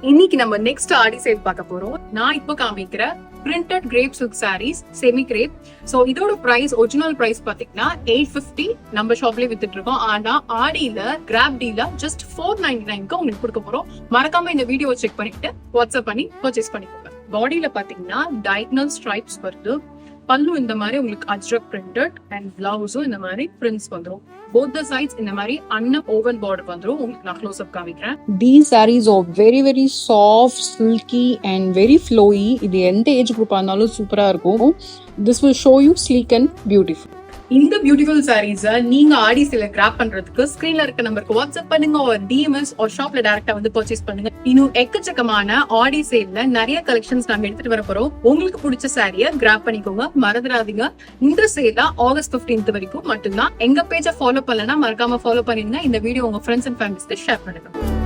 இன்னைக்கு நம்ம நெக்ஸ்ட் ஆடி சேல் பார்க்க போறோம். நான் இப்போ காமிக்கிற printed crepe silk sarees semi crepe. So இதோட பிரைஸ் ஒரிஜினல் பிரைஸ் பாத்தீங்கன்னா 850 நம்ம ஷாப்லயே வித்துட்டு இருக்கோம். ஆனா ஆடியில கிராப் டீல ஜஸ்ட் 499க்கு உங்களுக்கு கொடுக்க போறோம். மறக்காம இந்த வீடியோ செக் பண்ணிட்டு வாட்ஸ்அப் பண்ணி பர்ச்சேஸ் பண்ணிக்கோங்க. பாடியில பாத்தீங்கன்னா டயகனல் ஸ்ட்ரைப்ஸ் வருது. பல்லு இந்த மாதிரி உங்களுக்கு அஜ்ரக் பிரிண்டட் அண்ட் பிளவுஸும் இந்த மாதிரி பிரிண்ட்ஸ் வந்துரும். both the sides இந்த மாதிரி அன்ன ஓவன் border வந்துரும். உங்களுக்கு நான் க்ளோஸ் அப் காமிக்கிறேன். These sarees are very soft, silky and very flowy. இது எந்த ஏஜ் குரூப்பா இருந்தாலும் சூப்பரா இருக்கும். This will show you sleek and beautiful. இந்த பியூட்டிஃபுல் சாரீஸ நீங்க ஆடி சேல கிராப் பண்றதுக்கு ஸ்கிரீன்ல இருக்க நம்பருக்கு வாட்ஸ்அப் பண்ணுங்க, ஒரு டிஎம்எஸ் ஒரு ஷாப்ல டைரக்டா வந்து பர்ச்சேஸ் பண்ணுங்க. இன்னும் எக்கச்சக்கமான ஆடி சேல்ல நிறைய கலெக்ஷன்ஸ் நாங்க எடுத்துட்டு வர போறோம். உங்களுக்கு பிடிச்ச சாரியை கிராப் பண்ணிக்கோங்க, மறந்துடாதீங்க. இந்த சேல ஆகஸ்ட் 15 வரைக்கும் மட்டும்தான். எங்க பேஜை ஃபாலோ பண்ணலன்னா மறக்காம ஃபாலோ பண்ணிருங்க. இந்த வீடியோ உங்க ஃப்ரெண்ட்ஸ் அண்ட் ஃபேமிலிஸ்க்கு ஷேர் பண்ணுங்க.